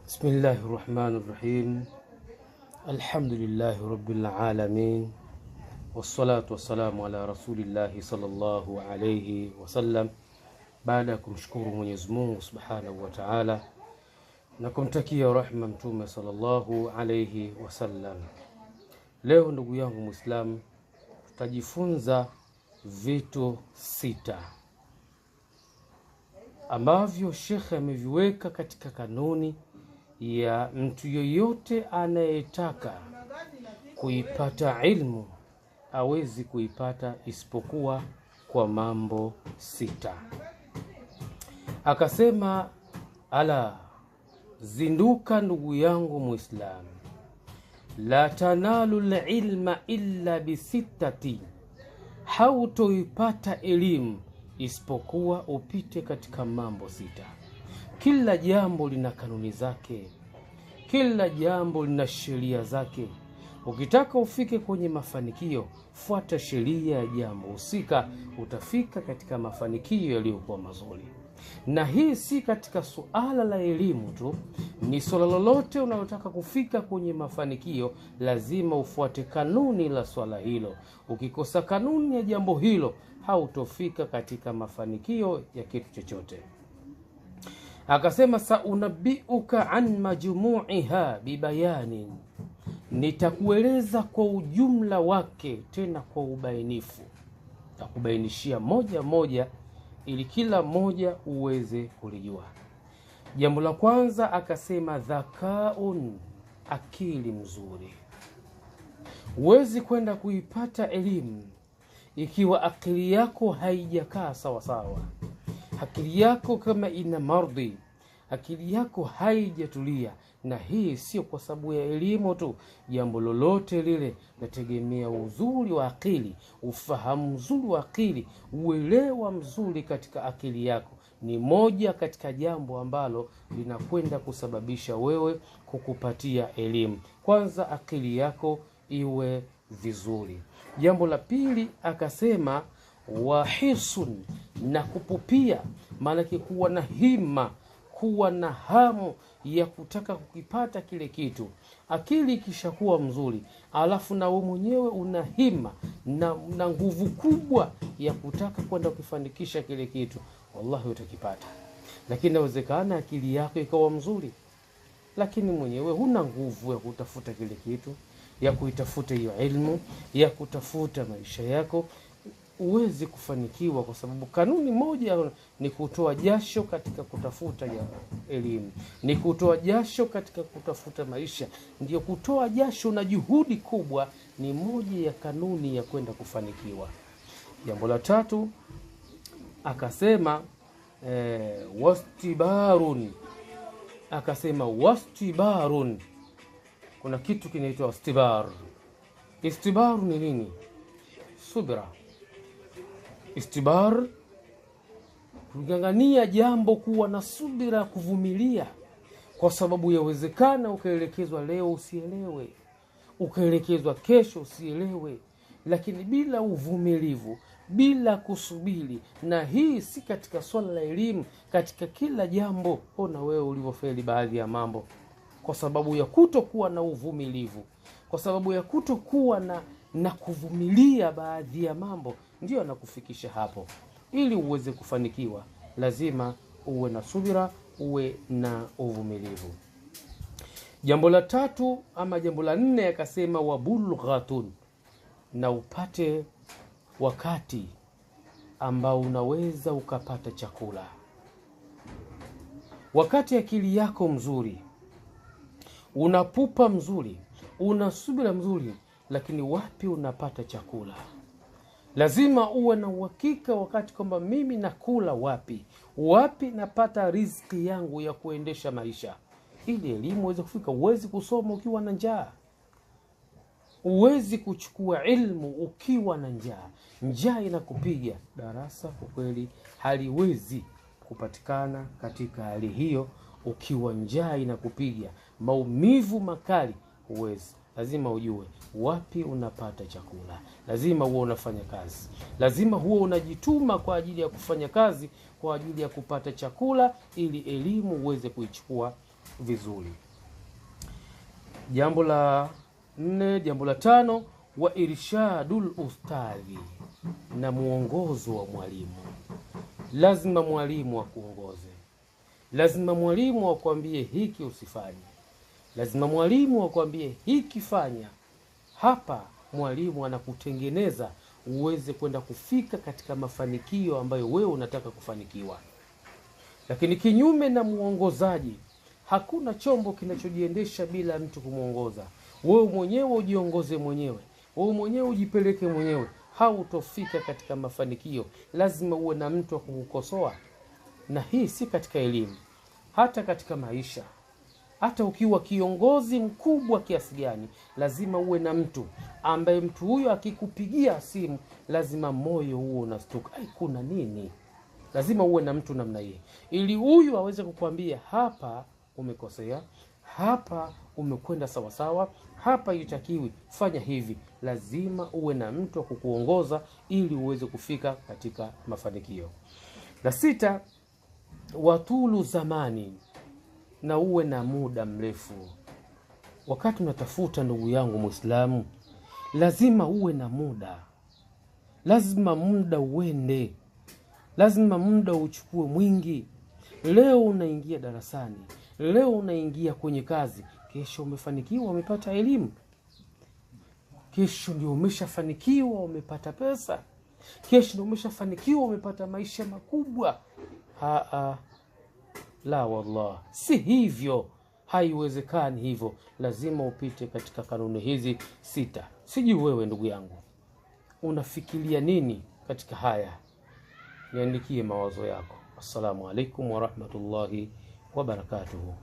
بسم الله الرحمن الرحيم. الحمد لله رب العالمين، والصلاة والسلام على رسول الله صلى الله عليه وسلم. Baada ya kumshukuru Mwenyezi Mungu Subhanahu wa Ta'ala na kumtakia rahma Mtume sallallahu alayhi wasallam, leo ndugu yangu Muislamu, tutajifunza vitu 6 ambavyo Sheikh ameviweka katika kanuni ya mtu yoyote anayetaka kuipata ilmu hawezi kuipata isipokuwa kwa mambo 6. Akasema, ala, zinduka ndugu yangu Muislamu, la tanalu ilma illa bisittati, hautoipata elimu isipokuwa upite katika mambo 6. Kila jambo lina kanuni zake, kila jambo lina sheria zake. Ukitaka ufike kwenye mafanikio, fuata sheria ya jambo husika, utafika katika mafanikio yaliyokuwa mazuri. Na hii si katika suala la elimu tu, ni suala lolote unalotaka kufika kwenye mafanikio, lazima ufuate kanuni la swala hilo. Ukikosa kanuni ya jambo hilo, hautofika katika mafanikio ya kitu chochote. Akasema, saunabiuka an majmu'iha bibayanin, nitakueleza kwa ujumla wake, tena kwa ubainifu, takubainishia moja moja ili kila moja uweze kulijua. Jambo la kwanza akasema, dhakaun, akili mzuri. Huwezi kwenda kuipata elimu ikiwa akili yako haijakaa sawa sawa. Akili yako kama ina mardhi, akili yako haijatulia. Na hii sio kwa sababu ya elimu tu, jambo lolote lile nategemea uzuri wa akili, ufahamu mzuri wa akili, uelewa mzuri katika akili yako. Ni moja katika jambo ambalo linakwenda kusababisha wewe kukupatia elimu. Kwanza akili yako iwe vizuri. Jambo la pili akasema, wahisun, na kupupia, maana kuwa na hima, kuwa na hamu ya kutaka kukipata kile kitu. Akili ikishakuwa mzuri, alafu na wewe mwenyewe una hima na nguvu kubwa ya kutaka kwenda kufanikisha kile kitu, wallahi utakipata. Lakini inawezekana akili yako ikawa mzuri, lakini mwenyewe huna nguvu ya kutafuta kile kitu, ya kuitafuta hiyo ilmu, ya kutafuta maisha yako, uwezi kufanikiwa. Kwa sababu kanuni moja ni kutoa jasho katika kutafuta ya elimu, ni kutoa jasho katika kutafuta maisha. Ndio kutoa jasho na juhudi kubwa ni moja ya kanuni ya kwenda kufanikiwa. Jambo la tatu akasema wastibarun, akasema wastibarun, kuna kitu kinaitwa istibar. Istibar ni nini? Subira. Istibar, kungangania jambo, kuwa na subira, kuvumilia. Kwa sababu yawezekana ukaelekezwa leo usielewe, ukaelekezwa kesho usielewe. Lakini bila uvumilivu, bila kusubiri, na hii si katika swala la elimu, katika kila jambo. Ona wewe ulivyofeli baadhi ya mambo kwa sababu ya kutokuwa na uvumilivu, kwa sababu ya kutokuwa na kuvumilia baadhi ya mambo, ndio anakufikisha hapo. Ili uweze kufanikiwa, lazima uwe na subira, uwe na uvumilivu. Jambo la tatu ama jambo la 4 akasema, wabulghatun, na upate wakati ambao unaweza ukapata chakula. Wakati akili yako mzuri, unapupa mzuri, una subira mzuri, lakini wapi unapata chakula? Lazima uwe na uhakika wakati kwamba mimi nakula wapi, wapi napata riziki yangu ya kuendesha maisha, ili elimu uweze kufika. Uwezi kusoma ukiwa na njaa, uwezi kuchukua ilmu ukiwa na njaa. Njaa inakupiga, darasa kwa kweli haliwezi kupatikana katika hali hiyo. Ukiwa njaa inakupiga, maumivu makali, huwezi. Lazima ujue wapi unapata chakula, lazima huwa unafanya kazi, lazima huwa unajituma kwa ajili ya kufanya kazi, kwa ajili ya kupata chakula, ili elimu uweze kuichukua vizuri. Jambo la 4, jambo la 5, wa irshadul ustadhi, na muongozo wa mwalimu. Lazima mwalimu akuongoze, lazima mwalimu akwambie hiki usifanye, lazima mwalimu akwambie hiki fanya. Hapa mwalimu anakutengeneza uweze kwenda kufika katika mafanikio ambayo wewe unataka kufanikiwa. Lakini kinyume na muongozaji, hakuna chombo kinachojiendesha bila mtu kumuongoza. Wewe mwenyewe ujiongoze mwenyewe, wewe mwenyewe ujipeleke mwenyewe, hautofika katika mafanikio. Lazima uwe na mtu wa kukukosoa. Na hii si katika elimu, hata katika maisha. Hata ukiwa kiongozi mkubwa kiasi gani, lazima uwe na mtu ambaye mtu huyo akikupigia simu lazima moyo huo unastuka. Kuna nini? Lazima uwe na mtu namna hii, ili huyu aweze kukwambia hapa umekosea, hapa umekwenda sawa sawa, hapa itakiwi fanya hivi. Lazima uwe na mtu wa kukuongoza ili uweze kufika katika mafanikio. La 6, watulu zamani, na uwe na muda mrefu. Wakati unatafuta, ndugu yangu Muislamu, lazima uwe na muda. Lazima muda uende, lazima muda uchukue mwingi. Leo unaingia darasani, leo unaingia kwenye kazi, kesho umefanikiwa, umepata elimu, kesho ndio umeshafanikiwa, umepata pesa, kesho ndio umeshafanikiwa, umepata maisha makubwa. La wallah, si hivyo, haiwezekani hivyo. Lazima upite katika kanuni hizi 6. Sijui wewe ndugu yangu unafikiria nini katika haya? Niandikie mawazo yako. Assalamu alaikum warahmatullahi wabarakatuhu.